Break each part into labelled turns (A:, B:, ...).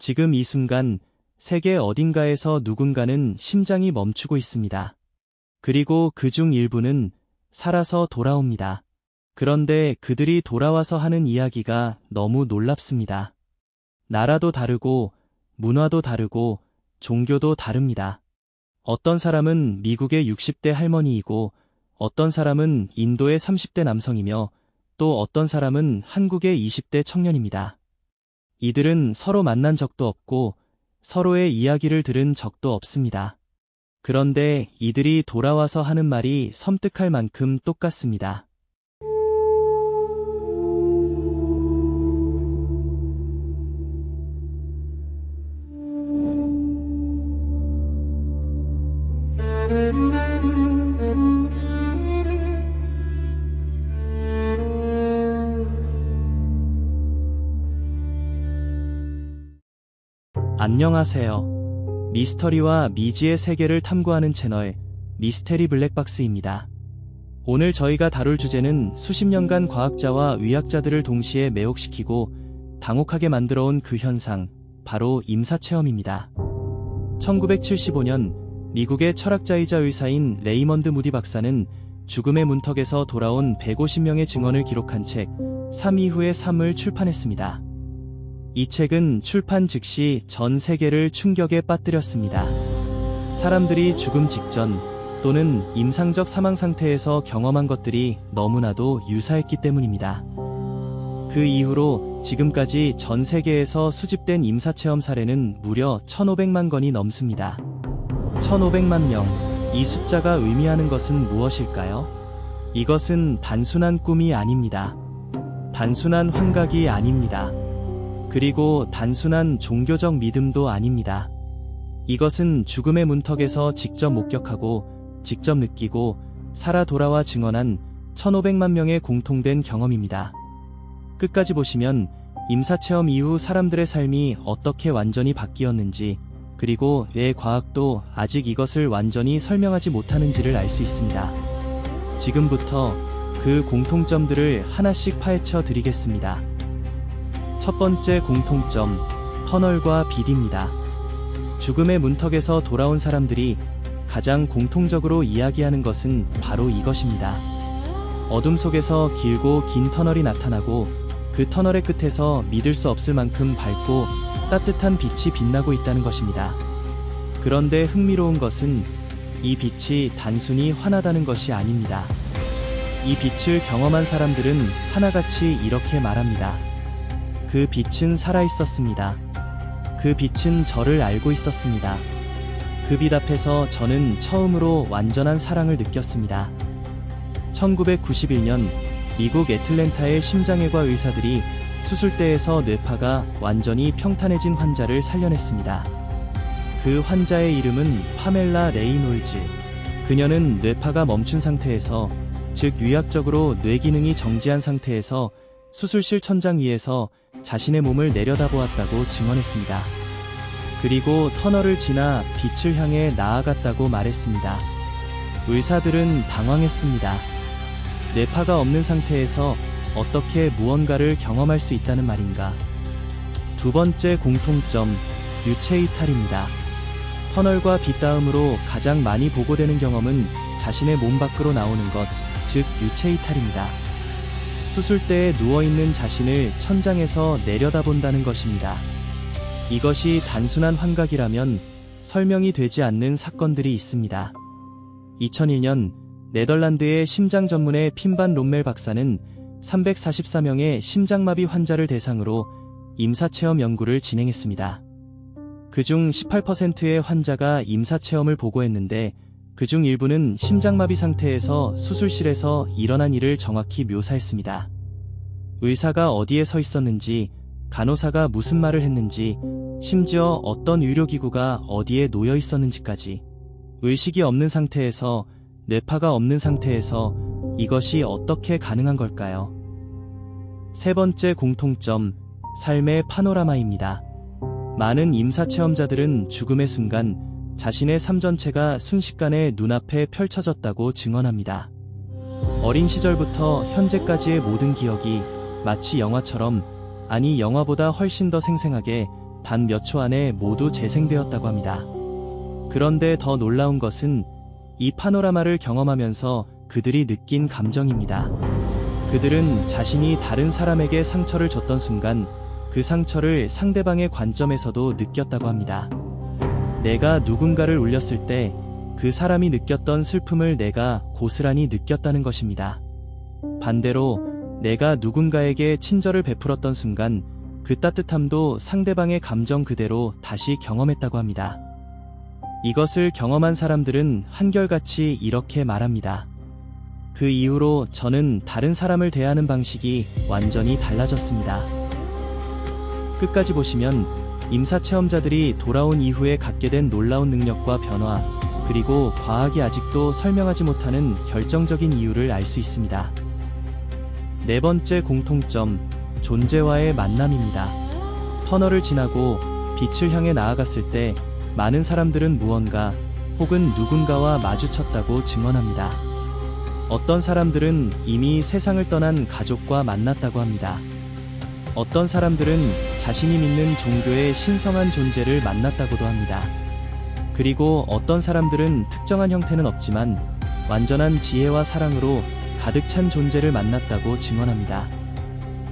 A: 지금 이 순간 세계 어딘가에서 누군가는 심장이 멈추고 있습니다. 그리고 그중 일부는 살아서 돌아옵니다. 그런데 그들이 돌아와서 하는 이야기가 너무 놀랍습니다. 나라도 다르고 문화도 다르고 종교도 다릅니다. 어떤 사람은 미국의 60대 할머니이고 어떤 사람은 인도의 30대 남성이며 또 어떤 사람은 한국의 20대 청년입니다. 이들은 서로 만난 적도 없고 서로의 이야기를 들은 적도 없습니다. 그런데 이들이 돌아와서 하는 말이 섬뜩할 만큼 똑같습니다. 안녕하세요. 미스터리와 미지의 세계를 탐구하는 채널 미스테리 블랙박스입니다. 오늘 저희가 다룰 주제는 수십 년간 과학자와 의학자들을 동시에 매혹시키고 당혹하게 만들어온 그 현상, 바로 임사체험입니다. 1975년 미국의 철학자이자 의사인 레이먼드 무디 박사는 죽음의 문턱에서 돌아온 150명의 증언을 기록한 책 3 이후의 삶을 출판했습니다. 이 책은 출판 즉시 전 세계를 충격에 빠뜨렸습니다. 사람들이 죽음 직전 또는 임상적 사망 상태에서 경험한 것들이 너무나도 유사했기 때문입니다. 그 이후로 지금까지 전 세계에서 수집된 임사체험 사례는 무려 1,500만 건이 넘습니다. 1,500만 명, 이 숫자가 의미하는 것은 무엇일까요? 이것은 단순한 꿈이 아닙니다. 단순한 환각이 아닙니다. 그리고 단순한 종교적 믿음도 아닙니다. 이것은 죽음의 문턱에서 직접 목격하고 직접 느끼고 살아 돌아와 증언한 1,500만 명의 공통된 경험입니다. 끝까지 보시면 임사체험 이후 사람들의 삶이 어떻게 완전히 바뀌었는지, 그리고 왜 과학도 아직 이것을 완전히 설명하지 못하는지를 알 수 있습니다. 지금부터 그 공통점들을 하나씩 파헤쳐 드리겠습니다. 첫 번째 공통점, 터널과 빛입니다. 죽음의 문턱에서 돌아온 사람들이 가장 공통적으로 이야기하는 것은 바로 이것입니다. 어둠 속에서 길고 긴 터널이 나타나고 그 터널의 끝에서 믿을 수 없을 만큼 밝고 따뜻한 빛이 빛나고 있다는 것입니다. 그런데 흥미로운 것은 이 빛이 단순히 환하다는 것이 아닙니다. 이 빛을 경험한 사람들은 하나같이 이렇게 말합니다. 그 빛은 살아있었습니다. 그 빛은 저를 알고 있었습니다. 그 빛 앞에서 저는 처음으로 완전한 사랑을 느꼈습니다. 1991년 미국 애틀랜타의 심장외과 의사들이 수술대에서 뇌파가 완전히 평탄해진 환자를 살려냈습니다. 그 환자의 이름은 파멜라 레이놀즈. 그녀는 뇌파가 멈춘 상태에서, 즉 유약적으로 뇌 기능이 정지한 상태에서 수술실 천장 위에서 자신의 몸을 내려다보았다고 증언했습니다. 그리고 터널을 지나 빛을 향해 나아갔다고 말했습니다. 의사들은 당황했습니다. 뇌파가 없는 상태에서 어떻게 무언가를 경험할 수 있다는 말인가? 두 번째 공통점, 유체 이탈입니다. 터널과 빛 다음으로 가장 많이 보고되는 경험은 자신의 몸 밖으로 나오는 것, 즉 유체 이탈입니다. 수술대에 누워있는 자신을 천장에서 내려다본다는 것입니다. 이것이 단순한 환각이라면 설명이 되지 않는 사건들이 있습니다. 2001년 네덜란드의 심장 전문의 핀반 롬멜 박사는 344명의 심장마비 환자를 대상으로 임사체험 연구를 진행했습니다. 그중 18%의 환자가 임사체험을 보고했는데 그중 일부는 심장마비 상태에서 수술실에서 일어난 일을 정확히 묘사했습니다. 의사가 어디에 서 있었는지, 간호사가 무슨 말을 했는지, 심지어 어떤 의료기구가 어디에 놓여 있었는지까지. 의식이 없는 상태에서, 뇌파가 없는 상태에서 이것이 어떻게 가능한 걸까요? 세 번째 공통점, 삶의 파노라마입니다. 많은 임사체험자들은 죽음의 순간 자신의 삶 전체가 순식간에 눈앞에 펼쳐졌다고 증언합니다. 어린 시절부터 현재까지의 모든 기억이 마치 영화처럼, 아니 영화보다 훨씬 더 생생하게 단 몇 초 안에 모두 재생되었다고 합니다. 그런데 더 놀라운 것은 이 파노라마를 경험하면서 그들이 느낀 감정입니다. 그들은 자신이 다른 사람에게 상처를 줬던 순간 그 상처를 상대방의 관점에서도 느꼈다고 합니다. 내가 누군가를 울렸을 때 그 사람이 느꼈던 슬픔을 내가 고스란히 느꼈다는 것입니다. 반대로 내가 누군가에게 친절을 베풀었던 순간 그 따뜻함도 상대방의 감정 그대로 다시 경험했다고 합니다. 이것을 경험한 사람들은 한결같이 이렇게 말합니다. 그 이후로 저는 다른 사람을 대하는 방식이 완전히 달라졌습니다. 끝까지 보시면 임사체험자들이 돌아온 이후에 갖게 된 놀라운 능력과 변화, 그리고 과학이 아직도 설명하지 못하는 결정적인 이유를 알 수 있습니다. 네 번째 공통점, 존재와의 만남입니다. 터널을 지나고 빛을 향해 나아갔을 때 많은 사람들은 무언가 혹은 누군가와 마주쳤다고 증언합니다. 어떤 사람들은 이미 세상을 떠난 가족과 만났다고 합니다. 어떤 사람들은 자신이 믿는 종교의 신성한 존재를 만났다고도 합니다. 그리고 어떤 사람들은 특정한 형태는 없지만 완전한 지혜와 사랑으로 가득 찬 존재를 만났다고 증언합니다.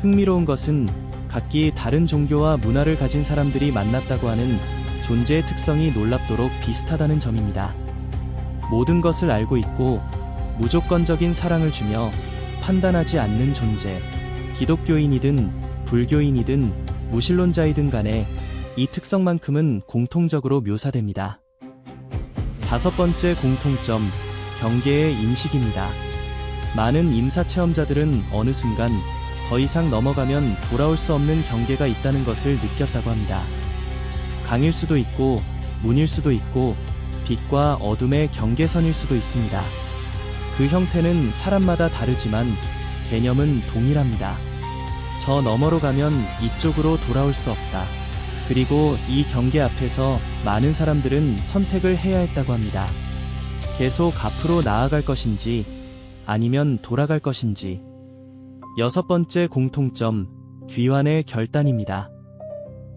A: 흥미로운 것은 각기 다른 종교와 문화를 가진 사람들이 만났다고 하는 존재의 특성이 놀랍도록 비슷하다는 점입니다. 모든 것을 알고 있고 무조건적인 사랑을 주며 판단하지 않는 존재, 기독교인이든 불교인이든 무신론자이든 간에 이 특성만큼은 공통적으로 묘사됩니다. 다섯 번째 공통점, 경계의 인식입니다. 많은 임사체험자들은 어느 순간 더 이상 넘어가면 돌아올 수 없는 경계가 있다는 것을 느꼈다고 합니다. 강일 수도 있고 문일 수도 있고 빛과 어둠의 경계선일 수도 있습니다. 그 형태는 사람마다 다르지만 개념은 동일합니다. 저 너머로 가면 이쪽으로 돌아올 수 없다. 그리고 이 경계 앞에서 많은 사람들은 선택을 해야 했다고 합니다. 계속 앞으로 나아갈 것인지 아니면 돌아갈 것인지. 여섯 번째 공통점, 귀환의 결단입니다.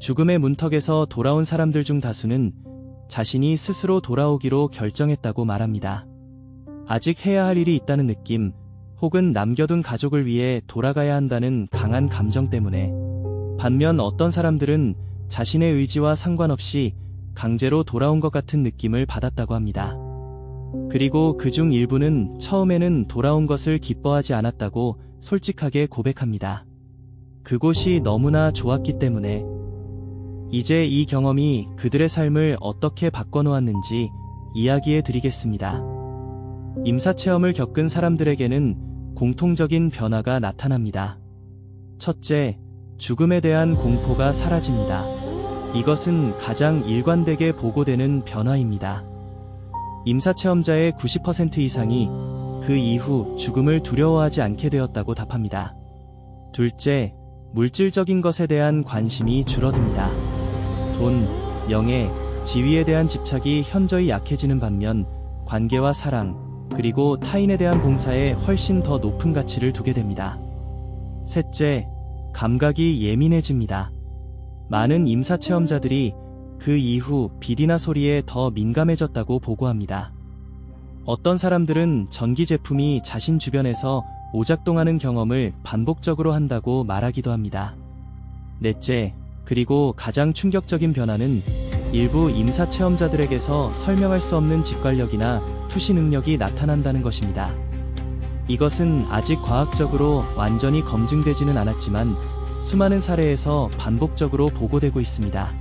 A: 죽음의 문턱에서 돌아온 사람들 중 다수는 자신이 스스로 돌아오기로 결정했다고 말합니다. 아직 해야 할 일이 있다는 느낌, 혹은 남겨둔 가족을 위해 돌아가야 한다는 강한 감정 때문에. 반면 어떤 사람들은 자신의 의지와 상관없이 강제로 돌아온 것 같은 느낌을 받았다고 합니다. 그리고 그중 일부는 처음에는 돌아온 것을 기뻐하지 않았다고 솔직하게 고백합니다. 그곳이 너무나 좋았기 때문에. 이제 이 경험이 그들의 삶을 어떻게 바꿔놓았는지 이야기해 드리겠습니다. 임사체험을 겪은 사람들에게는 공통적인 변화가 나타납니다. 첫째, 죽음에 대한 공포가 사라집니다. 이것은 가장 일관되게 보고되는 변화입니다. 임사체험자의 90% 이상이 그 이후 죽음을 두려워하지 않게 되었다고 답합니다. 둘째, 물질적인 것에 대한 관심이 줄어듭니다. 돈, 명예, 지위에 대한 집착이 현저히 약해지는 반면 관계와 사랑, 그리고 타인에 대한 봉사에 훨씬 더 높은 가치를 두게 됩니다. 셋째, 감각이 예민해집니다. 많은 임사체험자들이 그 이후 빛이나 소리에 더 민감해졌다고 보고합니다. 어떤 사람들은 전기 제품이 자신 주변에서 오작동하는 경험을 반복적으로 한다고 말하기도 합니다. 넷째, 그리고 가장 충격적인 변화는 일부 임사체험자들에게서 설명할 수 없는 직관력이나 투시 능력이 나타난다는 것입니다. 이것은 아직 과학적으로 완전히 검증되지는 않았지만 수많은 사례에서 반복적으로 보고되고 있습니다.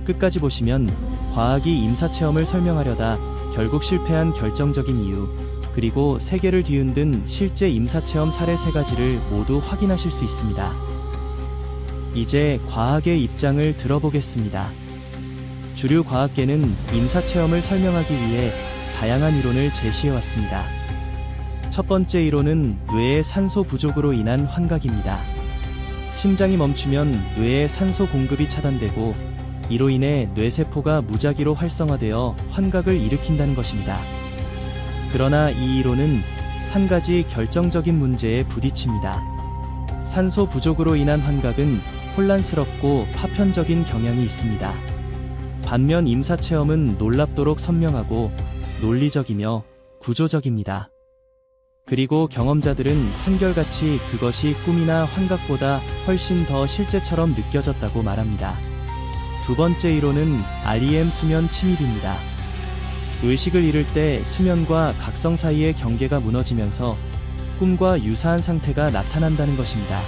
A: 끝까지 보시면 과학이 임사체험을 설명하려다 결국 실패한 결정적인 이유, 그리고 세계를 뒤흔든 실제 임사체험 사례 3가지를 모두 확인하실 수 있습니다. 이제 과학의 입장을 들어보겠습니다. 주류 과학계는 임사체험을 설명하기 위해 다양한 이론을 제시해왔습니다. 첫 번째 이론은 뇌의 산소 부족으로 인한 환각입니다. 심장이 멈추면 뇌의 산소 공급이 차단되고 이로 인해 뇌세포가 무작위로 활성화되어 환각을 일으킨다는 것입니다. 그러나 이 이론은 한 가지 결정적인 문제에 부딪힙니다. 산소 부족으로 인한 환각은 혼란스럽고 파편적인 경향이 있습니다. 반면 임사체험은 놀랍도록 선명하고 논리적이며 구조적입니다. 그리고 경험자들은 한결같이 그것이 꿈이나 환각보다 훨씬 더 실제처럼 느껴졌다고 말합니다. 두 번째 이론은 REM 수면 침입입니다. 의식을 잃을 때 수면과 각성 사이의 경계가 무너지면서 꿈과 유사한 상태가 나타난다는 것입니다.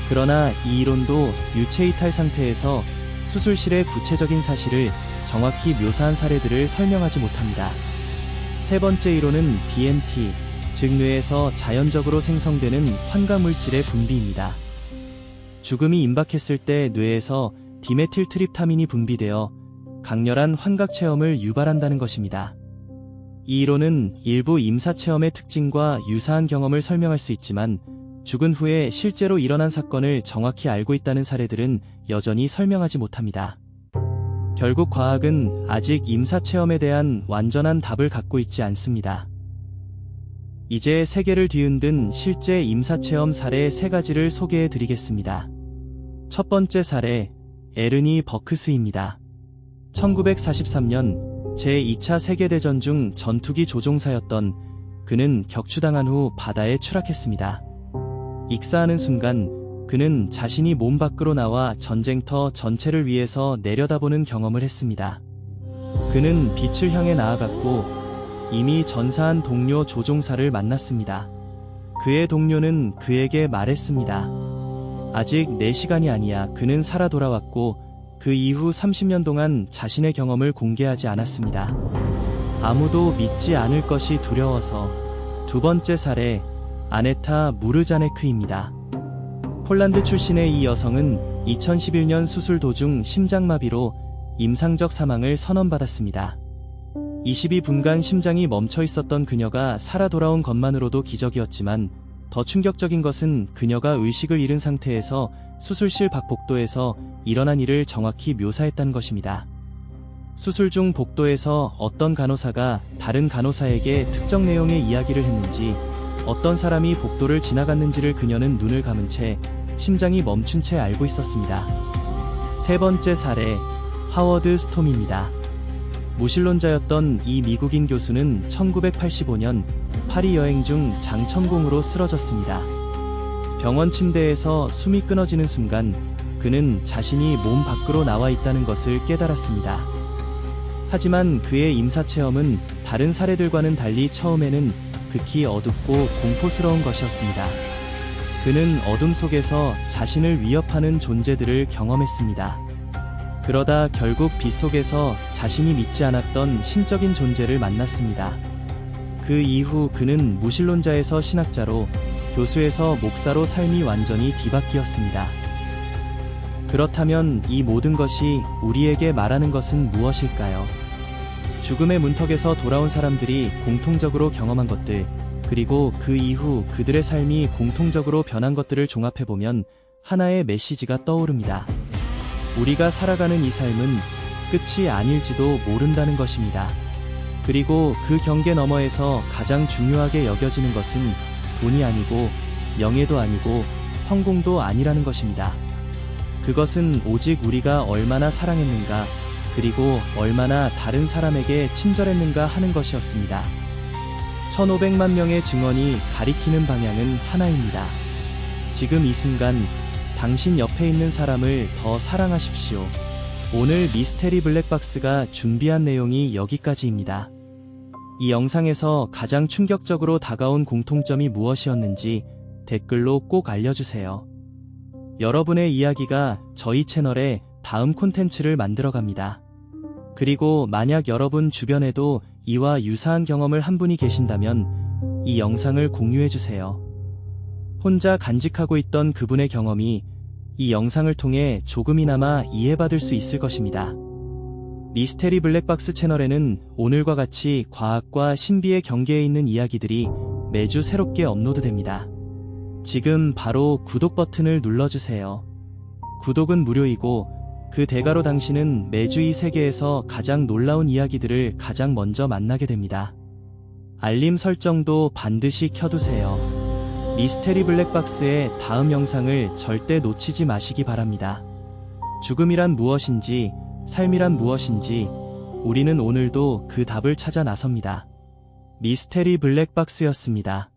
A: 그러나 이 이론도 유체이탈 상태에서 수술실의 구체적인 사실을 정확히 묘사한 사례들을 설명하지 못합니다. 세 번째 이론은 DMT, 즉 뇌에서 자연적으로 생성되는 환각물질의 분비입니다. 죽음이 임박했을 때 뇌에서 디메틸트립타민이 분비되어 강렬한 환각 체험을 유발한다는 것입니다. 이 이론은 일부 임사체험의 특징과 유사한 경험을 설명할 수 있지만 죽은 후에 실제로 일어난 사건을 정확히 알고 있다는 사례들은 여전히 설명하지 못합니다. 결국 과학은 아직 임사체험에 대한 완전한 답을 갖고 있지 않습니다. 이제 세계를 뒤흔든 실제 임사체험 사례 3가지를 소개해 드리겠습니다. 첫 번째 사례, 에르니 버크스입니다. 1943년 제2차 세계대전 중 전투기 조종사였던 그는 격추당한 후 바다에 추락했습니다. 익사하는 순간 그는 자신이 몸 밖으로 나와 전쟁터 전체를 위해서 내려다보는 경험을 했습니다. 그는 빛을 향해 나아갔고 이미 전사한 동료 조종사를 만났습니다. 그의 동료는 그에게 말했습니다. 아직 내 시간이 아니야. 그는 살아 돌아왔고 그 이후 30년 동안 자신의 경험을 공개하지 않았습니다. 아무도 믿지 않을 것이 두려워서. 두 번째 사례, 아네타 무르자네크입니다. 폴란드 출신의 이 여성은 2011년 수술 도중 심장마비로 임상적 사망을 선언받았습니다. 22분간 심장이 멈춰 있었던 그녀가 살아 돌아온 것만으로도 기적이었지만 더 충격적인 것은 그녀가 의식을 잃은 상태에서 수술실 밖 복도에서 일어난 일을 정확히 묘사했다는 것입니다. 수술 중 복도에서 어떤 간호사가 다른 간호사에게 특정 내용의 이야기를 했는지, 어떤 사람이 복도를 지나갔는지를 그녀는 눈을 감은 채 심장이 멈춘 채 알고 있었습니다. 세 번째 사례, 하워드 스톰입니다. 무신론자였던 이 미국인 교수는 1985년 파리 여행 중 장천공으로 쓰러졌습니다. 병원 침대에서 숨이 끊어지는 순간 그는 자신이 몸 밖으로 나와 있다는 것을 깨달았습니다. 하지만 그의 임사체험은 다른 사례들과는 달리 처음에는 극히 어둡고 공포스러운 것이었습니다. 그는 어둠 속에서 자신을 위협하는 존재들을 경험했습니다. 그러다 결국 빛 속에서 자신이 믿지 않았던 신적인 존재를 만났습니다. 그 이후 그는 무신론자에서 신학자로, 교수에서 목사로 삶이 완전히 뒤바뀌었습니다. 그렇다면 이 모든 것이 우리에게 말하는 것은 무엇일까요? 죽음의 문턱에서 돌아온 사람들이 공통적으로 경험한 것들, 그리고 그 이후 그들의 삶이 공통적으로 변한 것들을 종합해보면 하나의 메시지가 떠오릅니다. 우리가 살아가는 이 삶은 끝이 아닐지도 모른다는 것입니다. 그리고 그 경계 너머에서 가장 중요하게 여겨지는 것은 돈이 아니고 명예도 아니고 성공도 아니라는 것입니다. 그것은 오직 우리가 얼마나 사랑했는가, 그리고 얼마나 다른 사람에게 친절했는가 하는 것이었습니다. 1500만 명의 증언이 가리키는 방향은 하나입니다. 지금 이 순간 당신 옆에 있는 사람을 더 사랑하십시오. 오늘 미스테리 블랙박스가 준비한 내용이 여기까지입니다. 이 영상에서 가장 충격적으로 다가온 공통점이 무엇이었는지 댓글로 꼭 알려주세요. 여러분의 이야기가 저희 채널의 다음 콘텐츠를 만들어갑니다. 그리고 만약 여러분 주변에도 이와 유사한 경험을 한 분이 계신다면 이 영상을 공유해주세요. 혼자 간직하고 있던 그분의 경험이 이 영상을 통해 조금이나마 이해받을 수 있을 것입니다. 미스테리 블랙박스 채널에는 오늘과 같이 과학과 신비의 경계에 있는 이야기들이 매주 새롭게 업로드됩니다. 지금 바로 구독 버튼을 눌러주세요. 구독은 무료이고 그 대가로 당신은 매주 이 세계에서 가장 놀라운 이야기들을 가장 먼저 만나게 됩니다. 알림 설정도 반드시 켜두세요. 미스테리 블랙박스의 다음 영상을 절대 놓치지 마시기 바랍니다. 죽음이란 무엇인지, 삶이란 무엇인지, 우리는 오늘도 그 답을 찾아 나섭니다. 미스테리 블랙박스였습니다.